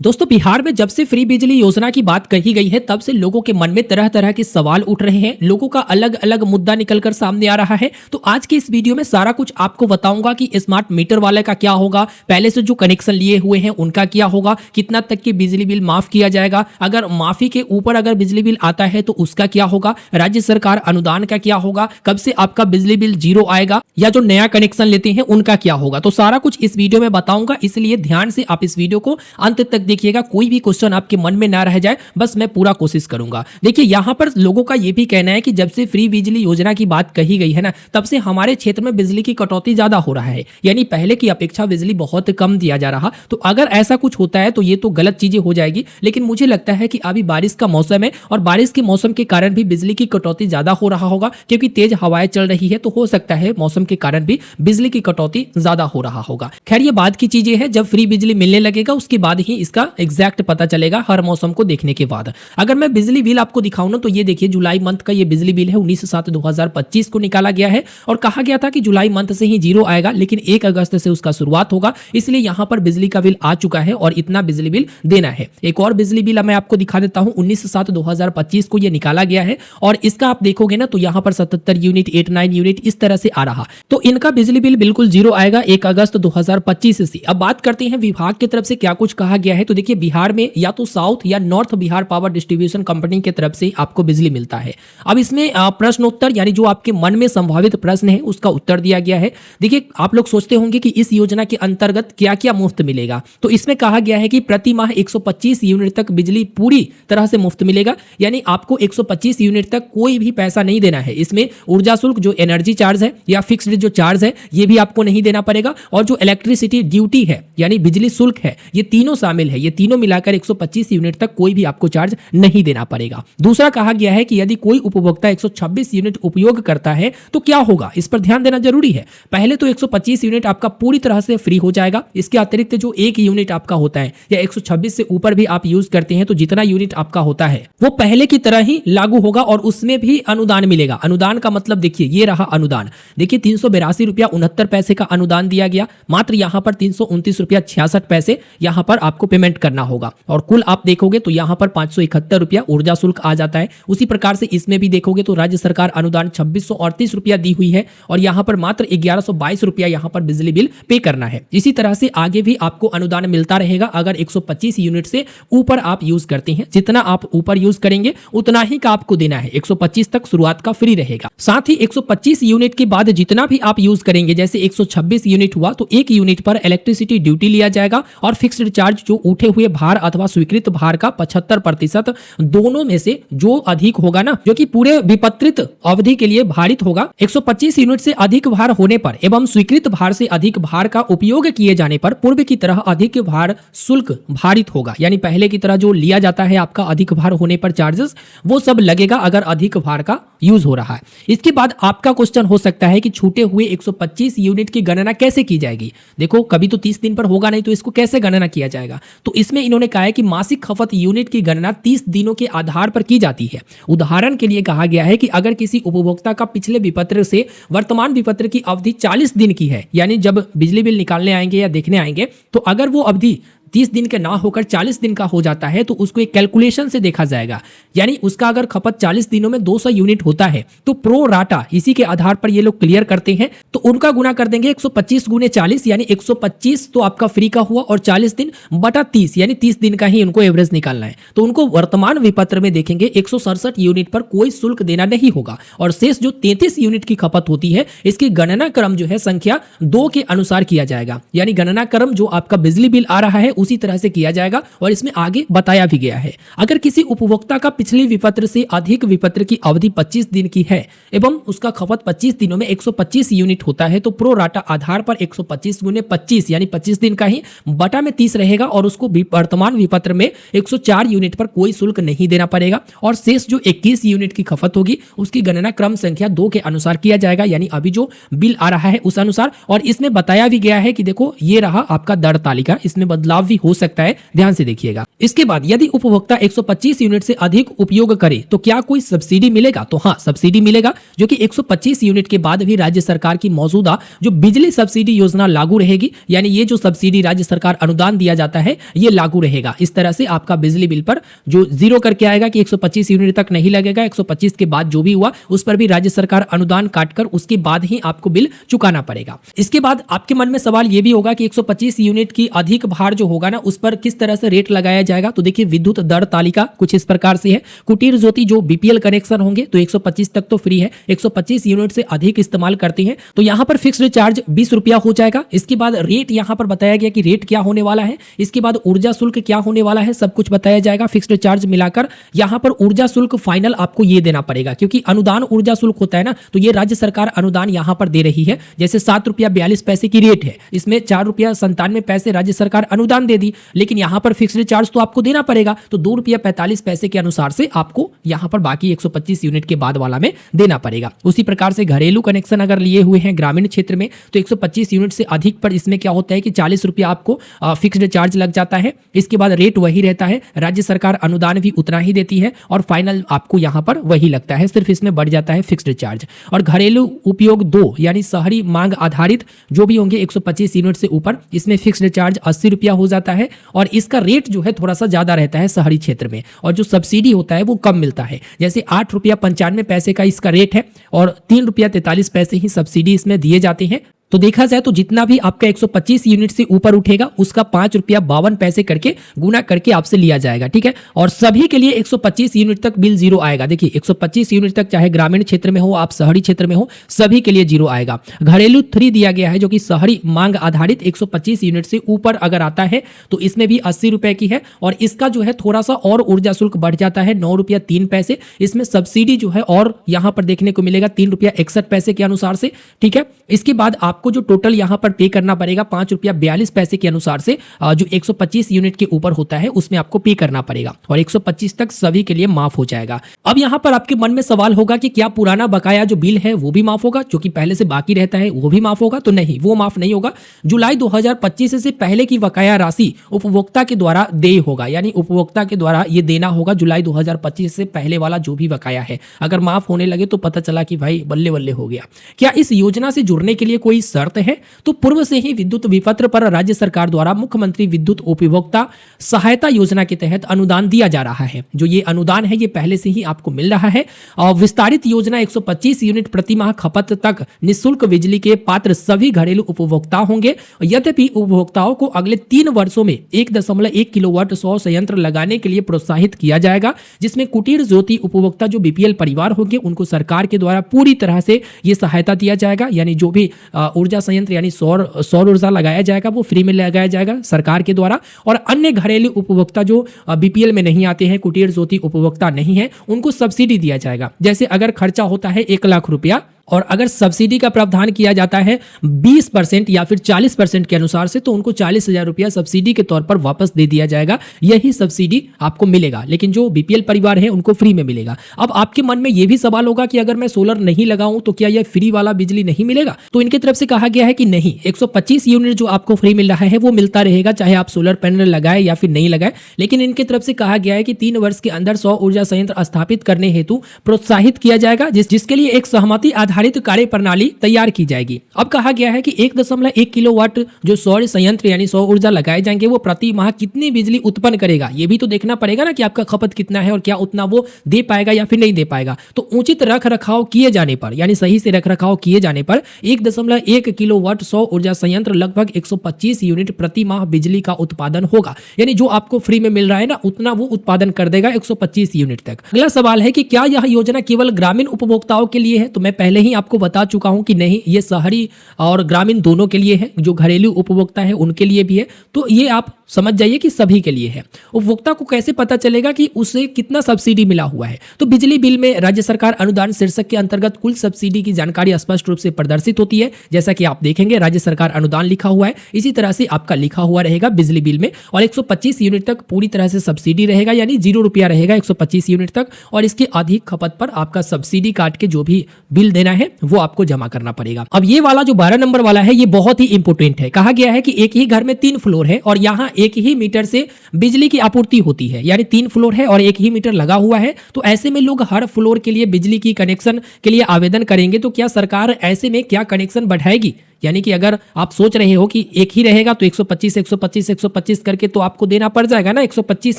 दोस्तों बिहार में जब से फ्री बिजली योजना की बात कही गई है तब से लोगों के मन में तरह तरह के सवाल उठ रहे हैं। लोगों का अलग अलग मुद्दा निकलकर सामने आ रहा है। तो आज की इस वीडियो में सारा कुछ आपको बताऊंगा कि स्मार्ट मीटर वाले का क्या होगा, पहले से जो कनेक्शन लिए हुए हैं उनका क्या होगा, कितना तक की बिजली बिल माफ किया जाएगा, अगर माफी के ऊपर अगर बिजली बिल आता है तो उसका क्या होगा, राज्य सरकार अनुदान का क्या होगा, कब से आपका बिजली बिल जीरो आएगा या जो नया कनेक्शन लेते हैं उनका क्या होगा। तो सारा कुछ इस वीडियो में बताऊंगा, इसलिए ध्यान से आप इस वीडियो को अंत तक देखिएगा, कोई भी क्वेश्चन आपके मन में ना रह जाए, बस मैं पूरा कोशिश करूंगा। देखिए यहां पर लोगों का यह भी कहना है कि जब से फ्री बिजली योजना की बात कही गई है ना, तब से हमारे क्षेत्र में बिजली की कटौती ज्यादा हो रहा है, यानी पहले की अपेक्षा बिजली बहुत कम दिया जा रहा। तो अगर ऐसा कुछ होता है तो ये तो गलत चीजें हो जाएगी, लेकिन मुझे लगता है कि अभी बारिश का मौसम है और बारिश के मौसम के कारण भी बिजली की कटौती ज्यादा हो रहा होगा, क्योंकि तेज हवाएं चल रही है, तो हो सकता है मौसम के कारण भी बिजली की कटौती ज्यादा हो रहा होगा। खैर ये बाद की चीजें हैं, जब फ्री बिजली मिलने लगेगा उसके बाद ही इसका एग्जैक्ट पता चलेगा, हर मौसम को देखने के बाद। अगर मैं बिजली बिल आपको दिखाऊं ना, तो ये देखिए जुलाई मंथ का ये बिजली बिल है, 19/7/2025 को निकाला गया है और कहा गया था कि जुलाई मंथ से ही जीरो आएगा, लेकिन 1 अगस्त से उसका शुरुआत होगा, इसलिए यहां पर बिजली का बिल आ चुका है और इतना बिजली बिल देना है। एक और बिजली बिल मैं आपको दिखा देता हूं, 19/7/2025 को ये निकाला गया है और इसका आप देखोगे ना तो यहां पर 77 यूनिट 89 यूनिट इस तरह से आ रहा, तो इनका बिजली बिल बिल्कुल जीरो आएगा 1 अगस्त 2025 से। अब बात करते हैं विभाग की तरफ से क्या कुछ कहा गया है। तो देखिए बिहार में या तो साउथ या north Bihar power distribution company की तरफ से आपको बिजली मिलता है। अब इसमें प्रश्नोत्तर यानी जो आपके मन में संभावित प्रश्न है उसका उत्तर दिया गया है। देखिए आप लोग सोचते होंगे कि इस योजना के अंतर्गत क्या क्या मुफ्त मिलेगा, तो इसमें कहा गया है कि प्रति माह 125 यूनिट तक बिजली पूरी तरह से मुफ्त मिलेगा, यानी आपको 125 यूनिट तक कोई भी पैसा नहीं देना है। इसमें ऊर्जा शुल्क जो एनर्जी चार्ज है या फिक्स्ड जो चार्ज है ये भी आपको नहीं देना पड़ेगा, और जो इलेक्ट्रिसिटी ड्यूटी है यानी बिजली शुल्क है, ये तीनों शामिल है। ये तीनों मिलाकर 125 यूनिट तक कोई भी आपको चार्ज नहीं देना पड़ेगा। दूसरा कहा गया है कि यदि कोई उपभोक्ता 126 यूनिट उपयोग करता है तो क्या होगा, इस पर ध्यान देना जरूरी है। पहले तो 125 यूनिट आपका पूरी तरह से फ्री हो जाएगा, इसके अतिरिक्त जो 1 यूनिट आपका होता है या 126 से ऊपर भी आप यूज करते हैं तो जितना यूनिट आपका होता है वो पहले की तरह ही लागू होगा और उसमें भी अनुदान मिलेगा। अनुदान का मतलब देखिए ये रहा अनुदान, देखिए 382 रुपया 69 पैसे का अनुदान दिया गया, मात्र यहां पर 329 रुपया 66 पैसे यहां पर आपको पेमेंट करना होगा, और कुल आप देखोगे तो यहां पर 571 रुपया ऊर्जा शुल्क आ जाता है। उसी प्रकार से इसमें भी देखोगे तो राज्य सरकार अनुदान 2638 रुपया दी हुई है और यहां पर मात्र 1122 रुपया यहां पर बिजली बिल पे करना है। इसी तरह से आगे भी आपको अनुदान मिलता रहेगा अगर 125 यूनिट से ऊपर आप यूज करते हैं। जितना आप ऊपर यूज करेंगे उतना ही का आपको देना है, 125 तक शुरुआत का फ्री रहेगा। साथ ही 125 यूनिट के बाद जितना भी आप यूज करेंगे, जैसे 126 यूनिट हुआ तो 1 यूनिट पर इलेक्ट्रिसिटी ड्यूटी लिया जाएगा और फिक्स्ड चार्ज जो उठे हुए भार अथवा स्वीकृत भार का 75% दोनों में से जो अधिक होगा ना, जो कि पूरे विपत्रित अवधि के लिए भारित होगा। 125 यूनिट से अधिक भार होने पर एवं स्वीकृत भार से अधिक भार का उपयोग किए जाने पर पूर्व की तरह अधिक भार शुल्क भारित होगा, यानी पहले की तरह जो लिया जाता है आपका अधिक भार होने पर चार्जेस, वो सब लगेगा अगर अधिक भार का यूज हो रहा है। इसके बाद आपका क्वेश्चन हो सकता है कि छूटे हुए 125 यूनिट की गणना कैसे की जाएगी। देखो कभी तो 30 दिन पर होगा नहीं, तो इसको कैसे गणना किया जाएगा। तो इसमें इन्होंने कहा है कि मासिक खपत यूनिट की गणना 30 दिनों के आधार पर की जाती है। उदाहरण के लिए कहा गया है कि अगर किसी उपभोक्ता का पिछले विपत्र से वर्तमान विपत्र की अवधि 40 दिन की है, यानी जब बिजली बिल निकालने आएंगे या देखने आएंगे, तो अगर वो अवधि 30 दिन के ना होकर 40 दिन का हो जाता है तो उसको एक कैलकुलेशन से देखा जाएगा, यानी उसका अगर खपत 40 दिनों में 200 यूनिट होता है तो प्रो राटा इसी के आधार पर ये लोग क्लियर करते हैं, तो उनका गुना कर देंगे 125 गुने 40, यानी 125 तो आपका फ्री का हुआ और 40 दिन बटा 30 यानी 30 दिन का ही उनको एवरेज निकालना है। तो उनको वर्तमान विपत्र में देखेंगे 167 यूनिट पर कोई शुल्क देना नहीं होगा, और शेष जो 33 यूनिट की खपत होती है इसकी गणना क्रम जो है संख्या 2 के अनुसार किया जाएगा, यानी गणना क्रम जो आपका बिजली बिल आ रहा है उसी तरह से किया जाएगा। और इसमें आगे बताया भी गया है, अगर किसी उपभोक्ता का पिछले विपत्र से अधिक विपत्र की अवधि 25 दिन की है एवं उसका खपत 25 दिनों में 125 यूनिट होता है तो प्रो राटा आधार पर 125 गुने 25 यानी 25 दिन का ही बटा में 30 रहेगा, और उसको वर्तमान विपत्र में 104 यूनिट पर कोई शुल्क नहीं देना पड़ेगा, और शेष जो 21 यूनिट की खपत होगी उसकी गणना क्रम संख्या 2 के अनुसार किया जाएगा, यानी अभी जो बिल आ रहा है उस अनुसार। और इसमें बताया भी गया है कि देखो ये रहा आपका दर तालिका, इसमें बदलाव भी हो सकता है, ध्यान से देखिएगा। इसके बाद यदि उपभोक्ता 125 यूनिट से अधिक उपयोग करे तो क्या कोई सब्सिडी मिलेगा? तो हाँ, सब्सिडी मिलेगा, जो कि 125 यूनिट के बाद भी राज्य सरकार की मौजूदा जो बिजली सब्सिडी योजना लागू रहेगी। यानी ये जो सब्सिडी राज्य सरकार अनुदान दिया जाता है ये लागू रहेगा। इस तरह से आपका बिजली बिल पर जो जीरो करके आएगा कि 125 यूनिट तक नहीं लगेगा, 125 के बाद जो भी हुआ उस पर भी राज्य सरकार अनुदान काटकर उसके बाद ही आपको बिल चुकाना पड़ेगा। इसके बाद आपके मन में सवाल ये भी होगा कि 125 यूनिट की अधिक भार जो होगा ना उस पर किस तरह से रेट लगाया जाएगा। तो देखिए, विद्युत दर तालिका कुछ इस प्रकार से है। कुटीर ज्योति जो बीपीएल कनेक्शन होंगे तो 125 तक तो फ्री है, 125 यूनिट से अधिक इस्तेमाल करती हैं तो यहां पर फिक्स्ड चार्ज 20 रुपया हो जाएगा। इसके बाद रेट यहां पर बताया गया कि रेट क्या होने वाला है, इसके बाद ऊर्जा शुल्क क्या होने वाला है, सब कुछ बताया जाएगा। फिक्स्ड चार्ज मिलाकर यहां पर ऊर्जा शुल्क फाइनल आपको ये देना पड़ेगा, क्योंकि अनुदान ऊर्जा शुल्क होता है ना, तो ये राज्य सरकार अनुदान यहां पर दे रही है। जैसे 7 रुपया 42 पैसे की रेट है, इसमें 4 रुपया 97 पैसे राज्य सरकार अनुदान दे दी, लेकिन यहां पर फिक्स्ड चार्ज तो आपको देना पड़ेगा, तो 2 रुपया 45 पैसे के अनुसार से आपको यहां पर बाकी 125 यूनिट के बाद वाला में देना पड़ेगा। उसी प्रकार से घरेलू कनेक्शन अगर लिए हुए हैं ग्रामीण क्षेत्र में तो 125 यूनिट से अधिक पर इसमें क्या होता है कि 40 रुपया आपको फिक्स्ड चार्ज लग जाता है। इसके बाद रेट वही रहता है, राज्य सरकार अनुदान भी उतना ही देती है और फाइनल आपको यहां पर वही लगता है, सिर्फ इसमें बढ़ जाता है फिक्स्ड चार्ज। और घरेलू उपयोग 2 यानी शहरी मांग आधारित जो भी होंगे 125 यूनिट से ऊपर, इसमें फिक्स्ड चार्ज 80 रुपया हो जाता है और इसका रेट जो है थोड़ा सा ज्यादा रहता है शहरी क्षेत्र में, और जो सब्सिडी होता है वो कम मिलता है। जैसे 8 रुपया 95 पैसे का इसका रेट है और 3 रुपया 43 पैसे ही सब्सिडी इसमें दिए जाते हैं। तो देखा जाए तो जितना भी आपका 125 यूनिट से ऊपर उठेगा उसका 5 रुपया 52 पैसे करके गुना करके आपसे लिया जाएगा, ठीक है। और सभी के लिए 125 यूनिट तक बिल जीरो आएगा। देखिए 125 यूनिट तक चाहे ग्रामीण क्षेत्र में हो आप शहरी क्षेत्र में हो, सभी के लिए जीरो आएगा। घरेलू 3 दिया गया है जो कि शहरी मांग आधारित 125 यूनिट से ऊपर अगर आता है तो इसमें भी 80 रुपए की है और इसका जो है थोड़ा सा और ऊर्जा शुल्क बढ़ जाता है 9 रुपया 3 पैसे। इसमें सब्सिडी जो है और यहां पर देखने को मिलेगा 3 रुपया 61 पैसे के अनुसार से, ठीक है। इसके बाद आपको जो टोटल यहां पर पे करना पड़ेगा 5 रुपया 42 पैसे के अनुसार से, जो 125 यूनिट के ऊपर होता है उसमें आपको पे करना पड़ेगा और 125 तक सभी के लिए माफ हो जाएगा। अब यहां पर आपके मन में सवाल होगा कि क्या पुराना बकाया जो बिल है वो भी माफ होगा, जो कि पहले से बाकी रहता है वो भी माफ होगा? तो नहीं, वो माफ नहीं होगा। जुलाई 2025 से पहले की बकाया राशि उपभोक्ता के द्वारा देय होगा, यानी उपभोक्ता के द्वारा ये देना होगा जुलाई 2025 से पहले वाला जो भी बकाया है। अगर माफ होने लगे तो पता चला कि भाई बल्ले बल्ले हो गया। क्या इस योजना से जुड़ने के लिए कोई शर्त है? तो पूर्व से ही विद्युत विपत्र पर राज्य सरकार द्वारा मुख्यमंत्री विद्युत उपभोक्ता सहायता योजना के तहत अनुदान दिया जा रहा है। जो ये अनुदान है ये पहले से ही आपको मिल रहा है और विस्तारित योजना 125 यूनिट प्रति माह खपत तक निःशुल्क बिजली के पात्र सभी घरेलू उपभोक्ता होंगे। यद्यपि उपभोक्ताओं को अगले 3 वर्षों में 1.1 किलोवाट सौर संयंत्र लगाने के लिए प्रोत्साहित किया जाएगा, जिसमें कुटीर ज्योति उपभोक्ता जो बीपीएल परिवार होंगे उनको सरकार के द्वारा पूरी तरह से ये सहायता दिया जाएगा। यानी जो भी ऊर्जा संयंत्र यानी सौर ऊर्जा लगाया जाएगा वो फ्री में लगाया जाएगा सरकार के द्वारा। और अन्य घरेलू उपभोक्ता जो बीपीएल में नहीं आते हैं, कुटीर ज्योति उपभोक्ता नहीं है, उनको सब्सिडी दिया जाएगा। जैसे अगर खर्चा होता है 1 लाख रुपया और अगर सब्सिडी का प्रावधान किया जाता है 20% या फिर 40% के अनुसार से, तो उनको 40,000 रुपया सब्सिडी के तौर पर वापस दे दिया जाएगा। यही सब्सिडी आपको मिलेगा, लेकिन जो बीपीएल परिवार है उनको फ्री में मिलेगा। अब आपके मन में यह भी सवाल होगा कि अगर मैं सोलर नहीं लगाऊं तो क्या यह फ्री वाला बिजली नहीं मिलेगा? तो इनकी तरफ से कहा गया है कि नहीं, 125 यूनिट जो आपको फ्री मिल रहा है वो मिलता रहेगा, चाहे आप सोलर पैनल लगाए या फिर नहीं लगाए। लेकिन इनकी तरफ से कहा गया है कि 3 वर्ष के अंदर सौर ऊर्जा संयंत्र स्थापित करने हेतु प्रोत्साहित किया जाएगा, जिसके लिए एक सहमति आधारित कार्य प्रणाली तैयार की जाएगी। अब कहा गया है कि 1.1 किलोवाट जो सौर संयंत्र यानी सौर ऊर्जा लगाए जाएंगे वो प्रति माह कितनी बिजली उत्पन्न करेगा, ये भी तो देखना पड़ेगा ना कि आपका खपत कितना है और क्या उतना वो दे पाएगा या फिर नहीं दे पाएगा। तो उचित रख रखाव किए जाने पर, यानी सही से रख रखाव किए जाने पर 1.1 किलोवाट सौर ऊर्जा संयंत्र लगभग 125 यूनिट प्रति माह बिजली का उत्पादन होगा। यानी जो आपको फ्री में मिल रहा है ना उतना वो उत्पादन कर देगा 125 यूनिट तक। अगला सवाल है कि क्या यह योजना केवल ग्रामीण उपभोक्ताओं के लिए है? तो मैं पहले ही आपको बता चुका हूं कि नहीं, ये शहरी और ग्रामीण दोनों के लिए है। जो घरेलू उपभोक्ता है उनके लिए भी है, तो ये आप समझ जाइए कि सभी के लिए है। उपभोक्ता को कैसे पता चलेगा कि उसे कितना सब्सिडी मिला हुआ है? तो बिजली बिल में राज्य सरकार अनुदान शीर्षक के अंतर्गत कुल सब्सिडी की जानकारी स्पष्ट रूप से प्रदर्शित होती है। जैसा कि आप देखेंगे राज्य सरकार अनुदान लिखा हुआ है, इसी तरह से आपका लिखा हुआ रहेगा बिजली बिल में। और 125 यूनिट तक पूरी तरह से सब्सिडी रहेगा, यानी 0 रुपया रहेगा 125 यूनिट तक। और इसके अधिक खपत पर आपका सब्सिडी काट के जो भी बिल देना है वो आपको जमा करना पड़ेगा। अब ये वाला जो 12 नंबर वाला है ये बहुत ही इंपोर्टेंट है। कहा गया है कि एक ही घर में 3 फ्लोर है और यहाँ एक ही मीटर से बिजली की आपूर्ति होती है, यानी 3 फ्लोर है और एक ही मीटर लगा हुआ है। तो ऐसे में लोग हर फ्लोर के लिए बिजली की कनेक्शन के लिए आवेदन करेंगे, तो क्या सरकार ऐसे में क्या कनेक्शन बढ़ाएगी? यानी कि अगर आप सोच रहे हो कि एक ही रहेगा तो 125 125 125 करके तो आपको देना पड़ जाएगा ना, 125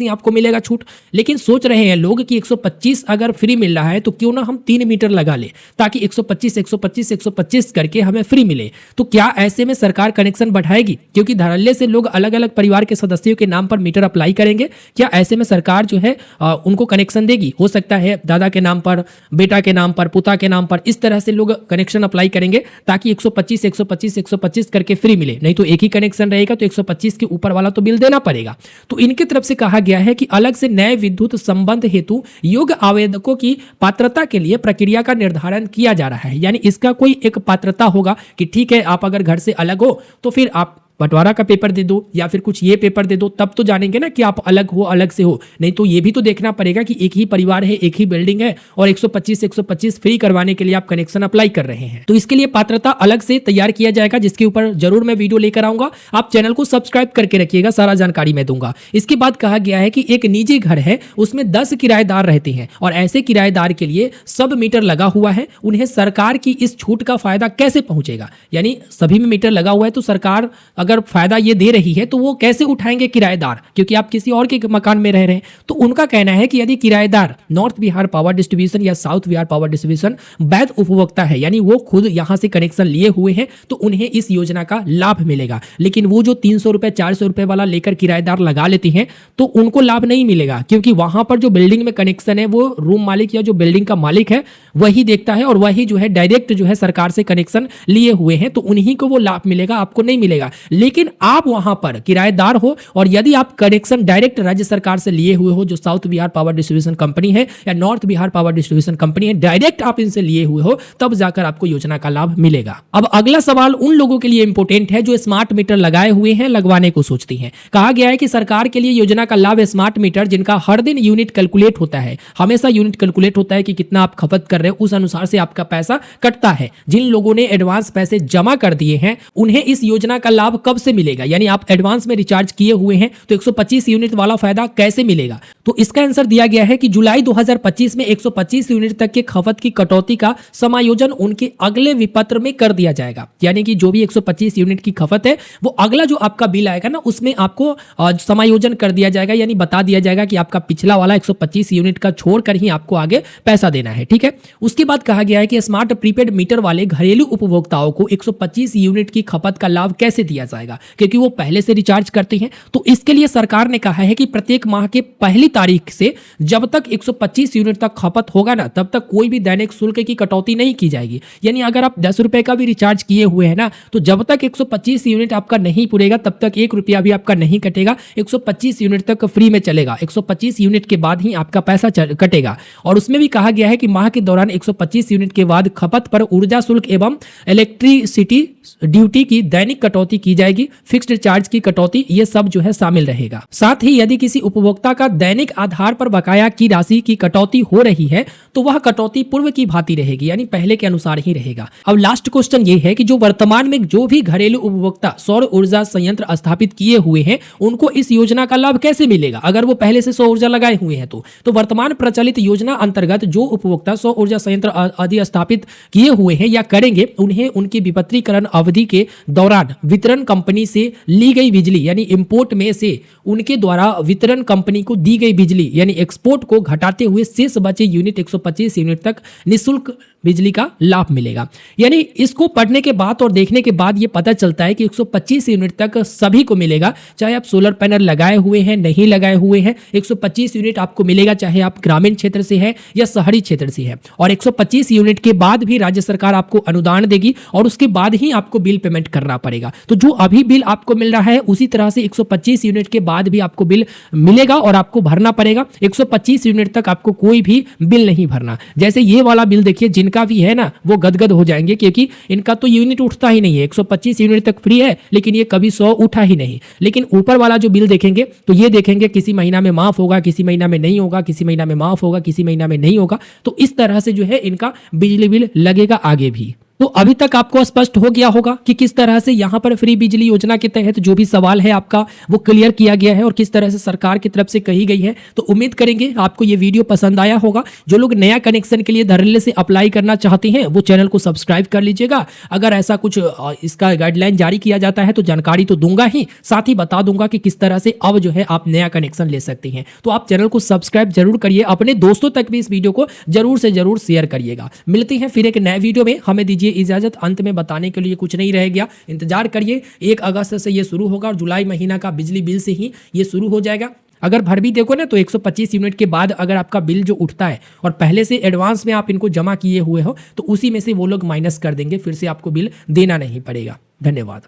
ही आपको मिलेगा छूट। लेकिन सोच रहे हैं लोग कि 125 अगर फ्री मिल रहा है तो क्यों ना हम 3 मीटर लगा ले, ताकि 125 125 125 करके हमें फ्री मिले। तो क्या ऐसे में सरकार कनेक्शन बढ़ाएगी? क्योंकि धड़ल्ले से लोग अलग अलग परिवार के सदस्यों के नाम पर मीटर अप्लाई करेंगे, क्या ऐसे में सरकार जो है उनको कनेक्शन देगी? हो सकता है दादा के नाम पर, बेटा के नाम पर, पुता के नाम पर, इस तरह से लोग कनेक्शन अप्लाई करेंगे ताकि 125 125 करके फ्री मिले। नहीं तो एक ही कनेक्शन रहेगा तो 125 के ऊपर वाला तो बिल देना पड़ेगा। तो इनकी तरफ से कहा गया है कि अलग से नए विद्युत संबंध हेतु योग्य आवेदकों की पात्रता के लिए प्रक्रिया का निर्धारण किया जा रहा है। यानी इसका कोई एक पात्रता होगा कि ठीक है, आप अगर घर से अलग हो तो फिर आप बंटवारा का पेपर दे दो या फिर कुछ ये पेपर दे दो, तब तो जानेंगे ना कि आप अलग हो, अलग से हो। नहीं तो ये भी तो देखना पड़ेगा कि एक ही परिवार है, एक ही बिल्डिंग है और 125 फ्री करवाने के लिए आप कनेक्शन अप्लाई कर रहे हैं। तो इसके लिए पात्रता अलग से तैयार किया जाएगा, जिसके ऊपर जरूर मैं वीडियो लेकर आऊंगा। आप चैनल को सब्सक्राइब करके रखिएगा, सारा जानकारी मैं दूंगा। इसके बाद कहा गया है कि एक निजी घर है, उसमें 10 किराएदार रहते हैं और ऐसे किराएदार के लिए सब मीटर लगा हुआ है। उन्हें सरकार की इस छूट का फायदा कैसे पहुंचेगा? यानी सभी में मीटर लगा हुआ है तो सरकार अगर फायदा ये दे रही है तो वो कैसे उठाएंगे किराएदार, क्योंकि आप किसी और के मकान में रह रहे हैं। तो उनका कहना है कि यदि किराएदार नॉर्थ बिहार पावर डिस्ट्रीब्यूशन या साउथ बिहार पावर डिस्ट्रीब्यूशन वैध उपभोक्ता है, यानी वो खुद यहां से कनेक्शन लिए हुए हैं, तो उन्हें इस योजना का लाभ मिलेगा। लेकिन वो जो 300 रुपए 400 रुपए वाला लेकर किराएदार लगा लेते हैं तो उनको लाभ नहीं मिलेगा, क्योंकि वहां पर जो बिल्डिंग में कनेक्शन है वो रूम मालिक या जो बिल्डिंग का मालिक है वही देखता है और वही जो है डायरेक्ट जो है सरकार से कनेक्शन लिए हुए हैं, तो उन्हीं को वो लाभ मिलेगा, आपको नहीं मिलेगा। लेकिन आप वहां पर किराएदार हो और यदि आप कनेक्शन डायरेक्ट राज्य सरकार से लिए हुए हो, जो south Bihar power distribution company है या north Bihar power distribution company है, डायरेक्ट आप इनसे लिए हुए हो, तब जाकर आपको योजना का लाभ मिलेगा। अब अगला सवाल उन लोगों के लिए इंपॉर्टेंट है जो स्मार्ट मीटर लगाए हुए हैं, लगवाने को सोचती हैं। कहा गया है कि सरकार के लिए योजना का लाभ स्मार्ट मीटर जिनका हर दिन यूनिट कैलकुलेट होता है, हमेशा यूनिट कैलकुलेट होता है कि कितना आप खपत कर रहे हो, उस अनुसार से आपका पैसा कटता है। जिन लोगों ने एडवांस पैसे जमा कर दिए हैं उन्हें इस योजना का लाभ कब से मिलेगा? यानी आप एडवांस में रिचार्ज किए हुए हैं तो 125 यूनिट वाला फायदा कैसे मिलेगा? तो इसका आंसर दिया गया है कि जुलाई 2025 में 125 यूनिट तक के खपत की कटौती का समायोजन उनके अगले विपत्र में कर दिया जाएगा। यानी कि जो भी 125 यूनिट की खपत है वो अगला जो आपका बिल आएगा ना उसमें आपको समायोजन कर दिया जाएगा, यानी बता दिया जाएगा कि आपका पिछला वाला 125 यूनिट का छोड़कर ही आपको आगे पैसा देना है। ठीक है। उसके बाद कहा गया है कि स्मार्ट प्रीपेड मीटर वाले घरेलू उपभोक्ताओं को 125 यूनिट की खपत का लाभ कैसे दिया जाएगा, क्योंकि वो पहले से रिचार्ज करते हैं। तो इसके लिए सरकार ने कहा है कि प्रत्येक माह के पहली तारीख से जब तक 125 यूनिट तक खपत होगा ना तब तक कोई भी दैनिक शुल्क की कटौती नहीं की जाएगी। यानी अगर आप 10 रुपए का भी रिचार्ज किए हुए हैं ना तो जब तक 125 यूनिट आपका नहीं पूरेगा तब तक 1 रुपया भी आपका नहीं कटेगा। 125 यूनिट तक फ्री में चलेगा, 125 यूनिट के बाद ही आपका पैसा कटेगा। और उसमें भी कहा गया है कि माह के दौरान 125 यूनिट के बाद खपत पर ऊर्जा शुल्क एवं इलेक्ट्रिसिटी ड्यूटी की दैनिक कटौती की जाएगी, फिक्स्ड चार्ज की कटौती, ये सब जो है शामिल रहेगा। साथ ही यदि किसी उपभोक्ता का दैनिक आधार पर बकाया की राशि की कटौती हो रही है तो वह कटौती पूर्व की भांति रहेगी, यानी पहले के अनुसार ही रहेगा। अब लास्ट क्वेश्चन ये है कि जो वर्तमान में जो भी घरेलू उपभोक्ता सौर ऊर्जा संयंत्र स्थापित किए हुए हैं उनको इस योजना का लाभ कैसे मिलेगा? अगर वो पहले से सौर ऊर्जा लगाए हुए हैं तो वर्तमान प्रचलित योजना अंतर्गत जो उपभोक्ता सौर ऊर्जा संयंत्र आदि स्थापित किए हुए हैं या करेंगे उन्हें उनकी विपत्रीकरण अवधि के दौरान वितरण कंपनी से ली गई बिजली यानी इंपोर्ट में से उनके द्वारा वितरण कंपनी को दी गई बिजली यानी एक्सपोर्ट को घटाते हुए शेष बचे यूनिट 125 यूनिट तक निःशुल्क बिजली का लाभ मिलेगा। यानी इसको पढ़ने के बाद और देखने के बाद ये पता चलता है कि 125 यूनिट तक सभी को मिलेगा, चाहे आप सोलर पैनल लगाए हुए हैं नहीं लगाए हुए हैं, 125 यूनिट आपको मिलेगा चाहे आप ग्रामीण क्षेत्र से है या शहरी क्षेत्र से है। और 125 यूनिट के बाद भी राज्य सरकार आपको अनुदान देगी और उसके बाद ही आपको बिल पेमेंट करना पड़ेगा। तो जो अभी बिल आपको मिल रहा है उसी तरह से 125 यूनिट के बाद भी आपको बिल मिलेगा और आपको भरना पड़ेगा। 125 यूनिट तक आपको कोई भी बिल नहीं भरना। जैसे ये वाला बिल देखिए, जिनका भी है ना वो गदगद हो जाएंगे, क्योंकि इनका तो यूनिट उठता ही नहीं है। 125 यूनिट तक फ्री है लेकिन ये कभी 100 उठा ही नहीं। लेकिन ऊपर वाला जो बिल देखेंगे तो ये देखेंगे किसी महीना में माफ होगा, किसी महीना में नहीं होगा, किसी महीना में माफ होगा, किसी महीना में नहीं होगा। तो इस तरह से जो है इनका बिजली बिल लगेगा आगे भी। तो अभी तक आपको स्पष्ट हो गया होगा कि किस तरह से यहाँ पर फ्री बिजली योजना के तहत जो भी सवाल है आपका वो क्लियर किया गया है और किस तरह से सरकार की तरफ से कही गई है। तो उम्मीद करेंगे आपको ये वीडियो पसंद आया होगा। जो लोग नया कनेक्शन के लिए धड़ल्ले से अप्लाई करना चाहते हैं वो चैनल को सब्सक्राइब कर लीजिएगा। अगर ऐसा कुछ इसका गाइडलाइन जारी किया जाता है तो जानकारी तो दूंगा ही, साथ ही बता दूंगा कि किस तरह से अब जो है आप नया कनेक्शन ले सकते हैं। तो आप चैनल को सब्सक्राइब जरूर करिए, अपने दोस्तों तक भी इस वीडियो को जरूर से जरूर शेयर करिएगा। मिलते हैं फिर एक नए वीडियो में, हमें दीजिए इजाजत। अंत में बताने के लिए कुछ नहीं रह गया, इंतजार करिए। 1 अगस्त से ये शुरू होगा और जुलाई महीना का बिजली बिल से ही ये शुरू हो जाएगा। अगर भर भी देखो ना तो 125 यूनिट के बाद अगर आपका बिल जो उठता है और पहले से एडवांस में आप इनको जमा किए हुए हो तो उसी में से वो लोग माइनस कर देंगे, फिर से आपको बिल देना नहीं पड़ेगा। धन्यवाद।